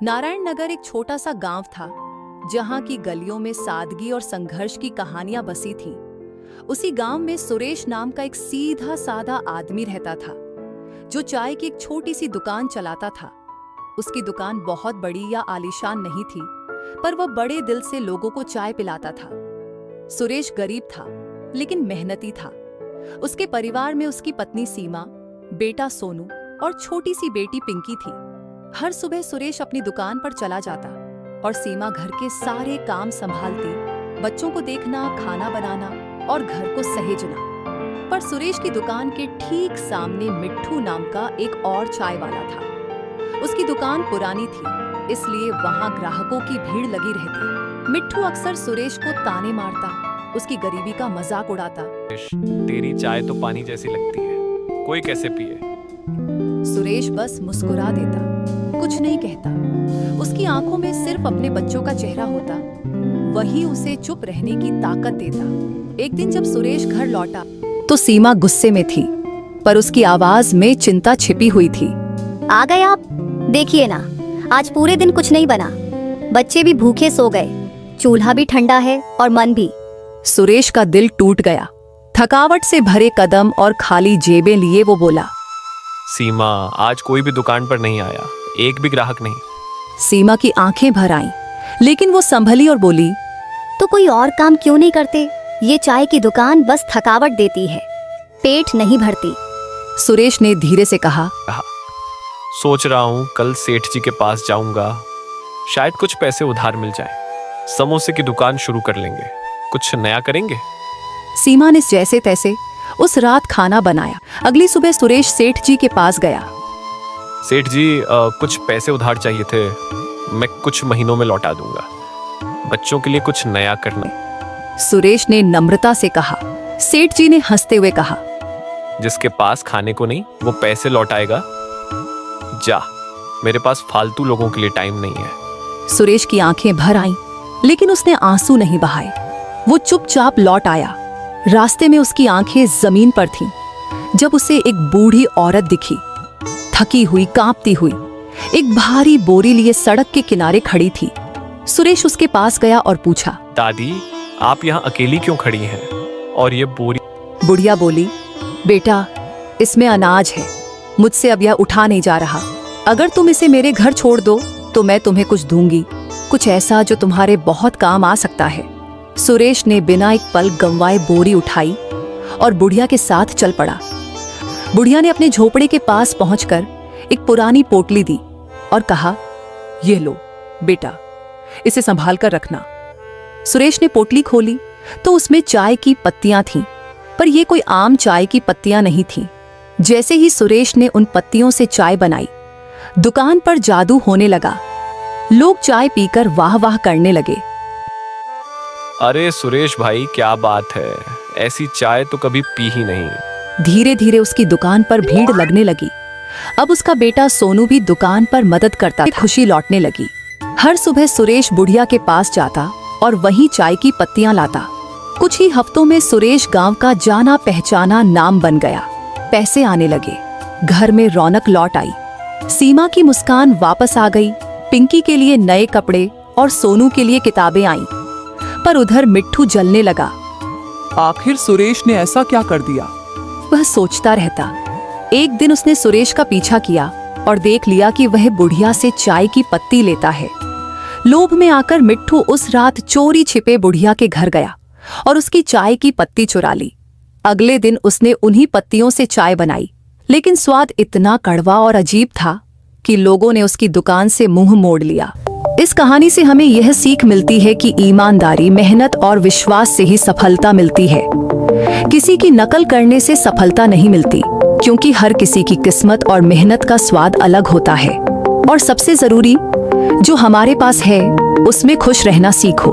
नारायण नगर एक छोटा सा गांव था जहां की गलियों में सादगी और संघर्ष की कहानियां बसी थीं। उसी गांव में सुरेश नाम का एक सीधा साधा आदमी रहता था जो चाय की एक छोटी सी दुकान चलाता था। उसकी दुकान बहुत बड़ी या आलीशान नहीं थी, पर वह बड़े दिल से लोगों को चाय पिलाता था। सुरेश गरीब था लेकिन मेहनती था। उसके परिवार में उसकी पत्नी सीमा, बेटा सोनू और छोटी सी बेटी पिंकी थी। हर सुबह सुरेश अपनी दुकान पर चला जाता और सीमा घर के सारे काम संभालती, बच्चों को देखना, खाना बनाना और घर को सहेजना। पर सुरेश की दुकान के ठीक सामने मिट्ठू नाम का एक और चाय वाला था। उसकी दुकान पुरानी थी, इसलिए वहां ग्राहकों की भीड़ लगी रहती। मिट्ठू अक्सर सुरेश को ताने मारता, उसकी गरीबी का मजाक उड़ाता। तेरी चाय तो पानी जैसी लगती है, कोई कैसे पिए? सुरेश बस मुस्कुरा देता, कुछ नहीं कहता। उसकी आंखों में सिर्फ अपने बच्चों का चेहरा होता, वही उसे चुप रहने की ताकत देता। एक दिन जब सुरेश घर लौटा तो सीमा गुस्से में थी, पर उसकी आवाज में चिंता छिपी हुई थी। आ गए आप? देखिए ना, आज पूरे दिन कुछ नहीं बना, बच्चे भी भूखे सो गए, चूल्हा भी ठंडा है और मन भी। सुरेश का दिल टूट गया। थकावट से भरे कदम और खाली जेबें लिए वो बोला, सीमा, आज कोई भी दुकान पर नहीं आया, एक भी ग्राहक नहीं। सीमा की आंखें भर आईं, लेकिन वो संभली और बोली, तो कोई और काम क्यों नहीं करते? ये चाय की दुकान बस थकावट देती है, पेट नहीं भरती। सुरेश ने धीरे से कहा, सोच रहा हूँ कल सेठ जी के पास जाऊंगा, शायद कुछ पैसे उधार मिल जाए, समोसे की दुकान शुरू कर लेंगे, कुछ नया करेंगे। सीमा ने जैसे तैसे उस रात खाना बनाया। अगली सुबह सुरेश सेठ जी के पास गया। सेठ जी, कुछ पैसे उधार चाहिए थे, मैं कुछ महीनों में लौटा दूंगा, बच्चों के लिए कुछ नया करना। सुरेश ने नम्रता से कहा। सेठ जी ने हंसते हुए कहा, जिसके पास खाने को नहीं वो पैसे लौटाएगा, जा, मेरे पास फालतू लोगों के लिए टाइम नहीं है। सुरेश की आंखें भर आईं, लेकिन उसने आंसू नहीं बहाए। वो चुपचाप लौट आया। रास्ते में उसकी आंखें जमीन पर थीं जब उसे एक बूढ़ी औरत दिखी, थकी हुई, कांपती हुई, एक भारी बोरी लिए सड़क के किनारे खड़ी थी। सुरेश उसके पास गया और पूछा, दादी, आप यहाँ अकेली क्यों खड़ी हैं? और ये बोरी? बुढ़िया बोली, बेटा, इसमें अनाज है, मुझसे अब यह उठा नहीं जा रहा। अगर तुम इसे मेरे घर छोड़ दो तो मैं तुम्हें कुछ दूंगी, कुछ ऐसा जो तुम्हारे बहुत काम आ सकता है। सुरेश ने बिना एक पल गंवाए बोरी उठाई और बुढ़िया के साथ चल पड़ा। बुढ़िया ने अपने झोपड़े के पास पहुंचकर एक पुरानी पोटली दी और कहा, ये लो बेटा, इसे संभाल कर रखना। सुरेश ने पोटली खोली तो उसमें चाय की पत्तियां थीं, पर ये कोई आम चाय की पत्तियां नहीं थीं। जैसे ही सुरेश ने उन पत्तियों से चाय बनाई, दुकान पर जादू होने लगा। लोग चाय पीकर वाह वाह करने लगे। अरे सुरेश भाई, क्या बात है, ऐसी चाय तो कभी पी ही नहीं। धीरे धीरे उसकी दुकान पर भीड़ लगने लगी। अब उसका बेटा सोनू भी दुकान पर मदद करता था। खुशी लौटने लगी। हर सुबह सुरेश बुढ़िया के पास जाता और वहीं चाय की पत्तियां लाता। कुछ ही हफ्तों में सुरेश गांव का जाना पहचाना नाम बन गया। पैसे आने लगे, घर में रौनक लौट आई। सीमा की मुस्कान वापस आ गई। पिंकी के लिए नए कपड़े और सोनू के लिए किताबें आईं। पर उधर मिट्ठू जलने लगा। आखिर सुरेश ने ऐसा क्या कर दिया? वह सोचता रहता। एक दिन उसने सुरेश का पीछा किया और देख लिया कि वह बुढ़िया से चाय की पत्ती लेता है। लोभ में आकर मिट्ठू उस रात चोरी छिपे बुढ़िया के घर गया और उसकी चाय की पत्ती चुरा ली। अगले दिन उसने उन्हीं पत्तियों से चाय बनाई, लेकिन स्वाद इतना कड़वा और अजीब था कि लोगों ने उसकी दुकान से मुंह मोड़ लिया। इस कहानी से हमें यह सीख मिलती है कि ईमानदारी, मेहनत और विश्वास से ही सफलता मिलती है। किसी की नकल करने से सफलता नहीं मिलती, क्योंकि हर किसी की किस्मत और मेहनत का स्वाद अलग होता है। और सबसे जरूरी, जो हमारे पास है उसमें खुश रहना सीखो।